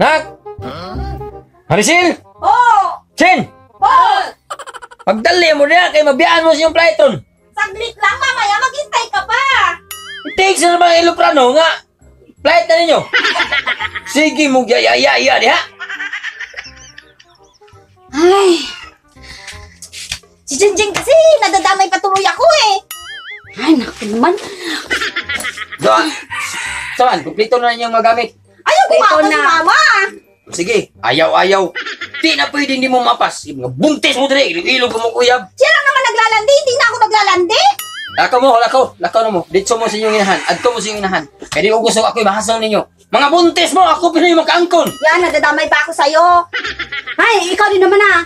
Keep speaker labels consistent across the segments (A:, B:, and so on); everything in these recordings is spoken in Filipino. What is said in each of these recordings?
A: Nak! Marisil!
B: Oh!
A: Chin!
B: Oh!
A: Pagdali mo na kay mabiyaan mo sa iyong Playton.
B: Saglit lang, mamaya maghintay ka pa.
A: Takes na naman iloprano nga. Flight na ninyo. Sige mo, ya diha.
B: Ay. Si Jinjing kasi, nadadamay patuloy ako eh. Ay, naku naman.
A: Saan? Kumplito na ninyong magamit.
B: Ayaw kumakas si mama.
A: Sige, ayaw. Di na pwede hindi mo mapas. Yung mga buntis mo dali, ilog mo kuyab.
B: Siya lang naman naglalandi, hindi na ako naglalandi.
A: Lakaw na mo. Ditso mo sa inyong inahan. Adto mo sa inyong inahan. Kaya di ko gusto ako'y mahasal ninyo. Mga buntis mo, ako pinay magkaangkon.
B: Yan, nadadamay pa ako sa'yo. Ay, ikaw din naman ah.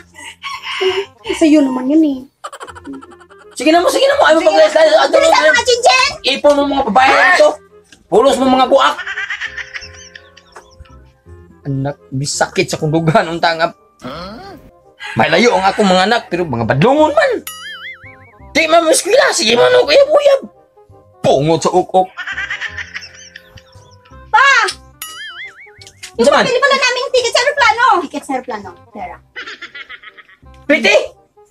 B: Sa'yo naman yun eh.
A: Sige na mo. Ay mo pag-lesa.
B: Bilisan mga Jinjing!
A: Ipon mo mga babae dito. Pulos mo mga buak. Anak, bisakit sa kundugan ang tangap. May layo ang akong mga anak, pero mga badlungon man. Di mamiskwila, sige man ako uyab-uyab. Pungot sa ukok.
B: Pa!
A: Ano man?
B: Pili pala namin ticket sa aeroplano. Ticket sa aeroplano, Tera.
A: Pretty?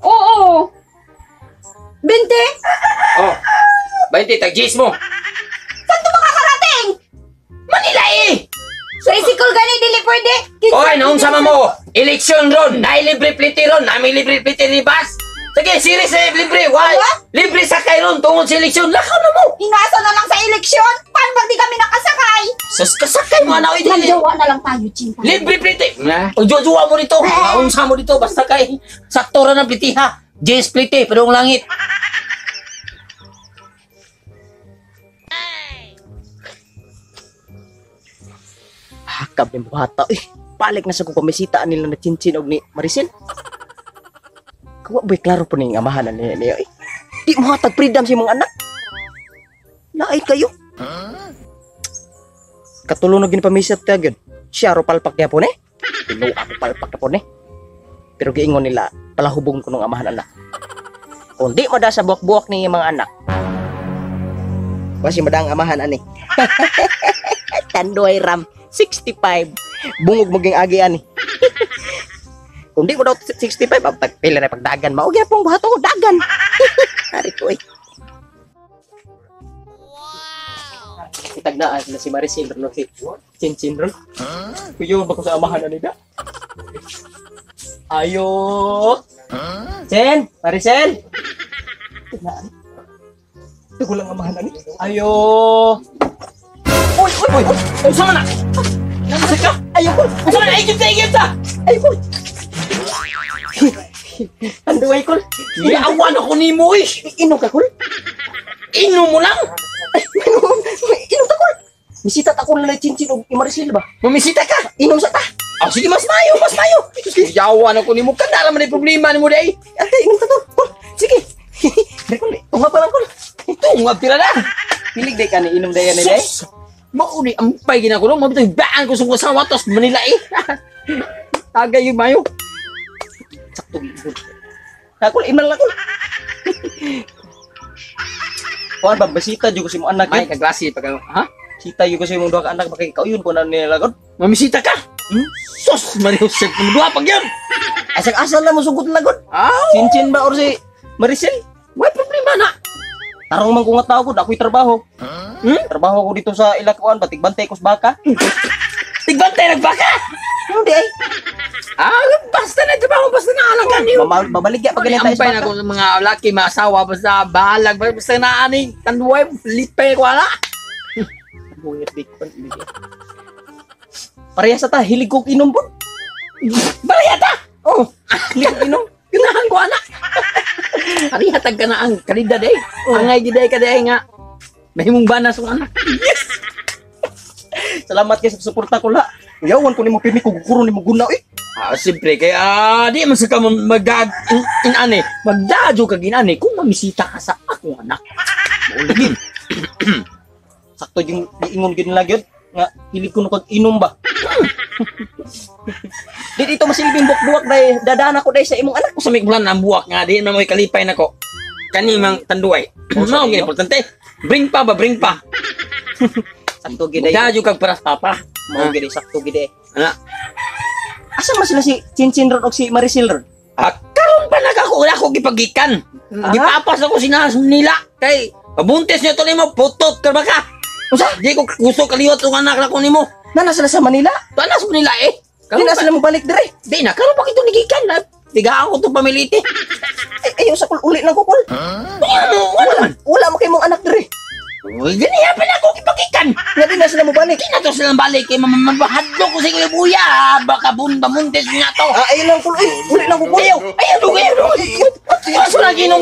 B: Oo. 20?
A: Oh, 20, tag-G's mo.
B: Saan ito makakarating?
A: Manila eh!
B: Tricycle gani, dili pwede.
A: Oy, noong sama mo, eleksyon ron, na libre pliti ron, namin libre pliti ni Bas. Sige, series na libre, why? Libre sakay ron, tungkol sa eleksyon, lakaw na mo.
B: Ingasa na lang sa eleksyon. Paano pag di kami nakasakay?
A: Sus, kasakay mo, anak,
B: Nagjawa na lang tayo, Chin.
A: libre pliti. Pagjuwa mo dito, maunsa mo dito, basta kay saktora ng pliti ha. James pliti, pero ang langit.
C: Hakab ng bata. Balik na sa kong pamisita nila na Chinchin og ni Maricel. Kawa ba'y klaro po ning amahan na niya. Di mo hatag freedom si mga anak. Laay kayo. Katulong na ginpamisat ka gyud. Siya ro palpak niya po ne. Pino ako palpak na po ne. Pero giingon nila, palahubong ko ng amahan anak. Kung di mada sa buwak-buwak ni mga anak. Kasi madang amahan ani. Tandoy Ram 65. Bungog maging agi ani. Kung di mo daw 65, pagpila na pagdagan. Mao gyud pong bato ko dagan. Hari ko eh. Itagnaan na si Maricel ron si Chinchin ron. Kuyo ba ko sa amahan ani da? Ayo. Chen, Maricel. Itagnaan. Ito ko lang amahan ani. Ayo. Uy. Sama na. Nasa ka? Ayoko. Sama na, igip ta. Ayoko. Anduay ko.
A: Iawan ako ni mo eh.
C: Inom ka, Kul?
A: Inom mo lang.
C: Inom ka, Kul? Misitat ako na Chinchin o Maricel ba?
A: Mamisita ka.
C: Inom sa ta.
A: Sige, mas mayo. Iawan ako ni mo. Kanda naman yung problema ni mo day.
C: Ate, inom ka to. Kul, sige. Kul, tunga pa lang, Kul.
A: Tungab tira na.
C: Pilig day ka ni inom day yan, day.
A: Mauni, ampay ginakulong. Mabitay, baan ko sa kasawa. Tapos Manila eh. Tagay yung mayo.
C: Sakto, Kul. Kul, inom lang, Kul. Kuan ba, basita juga si mo anak.
A: May kaglasi pag ha?
C: Sita juga si mo dua ka anak. Bakit kauyon ko na nila, Kul.
A: Mamisita ka. Sos, Mariusep. Dua pag yun.
C: Asal-asal na mo sugot na, Kul. Chinchin ba or si Maricel?
A: May problema na.
C: Tarong man ko nga tao ko, ako'y trabaho. Trabaho ko dito sa Ilakuan, bantay ko sa baka.
A: Tigbantay nagbaka.
C: Hindi ay.
A: Basta na trabaho, basta na alagan niyo.
C: Mabaligya pag ganyan tayo sa
A: Ampay na
C: baka.
A: ko sa mga laki, mga asawa, basta bahalag, basta na ani, tanduay, lipay ko ala.
C: Parehas sa ta, hilig ko inom po.
A: Barayata!
C: Oh, hilig ko inom.
A: Ganahan ko anak. Harihatag ka na ang kalida day. Angay giday ka day nga. Mahimong banas ang anak.
C: Salamat kayo sa suporta ko la. Yawan ko ni mo pirmi ko guguro ni mo guna eh.
A: Siyempre, kaya di man sa ka inane. Magdadyo ka ginane kung mamisita ka sa akong anak.
C: Maulagin. Sakto yung iingon gid lang yun. Nga hilig ko no kag inom ba. Di dito masilbing buwak-buwak day dadaan ako day sa imong anak.
A: Sa may bulan ang buwak nga, di na mo'y kalipay na ko. Kanimang tanduay. Mao gini importante. Bring pa ba, bring pa.
C: Sakto gid ay.
A: Dadyo kag paras papa.
C: Mao gid sakto gid eh.
A: Ana.
C: Asa man sila si Chinchin ron og si Maricel ron?
A: Karon pa ako gipagikan. Gipapas ako sinas nila kay pabuntis niyo to nimo putot ka ba ka? Usa, di ko gusto kaliwat ang anak na ko nimo.
C: Nana sila sa Manila.
A: Tanas mo nila eh.
C: Di na sila mo balik dire.
A: Di na, karon pa kito nigikan na. Tigaan ko itong pamiliti.
C: Ayaw sa kul uli lang ko kul.
A: Wala man.
C: Wala mo kay mong anak dire.
A: Uy, ganiya pa na ako kipagikan.
C: Nga di na sila mo balik.
A: Di na to silang balik kay mamahadlo ko sa iyo buya. Baka buntis nga to.
C: Ayaw lang kul. Uli lang ko kul.
A: Ayaw, ayaw, ayaw. Ayaw, lagi nung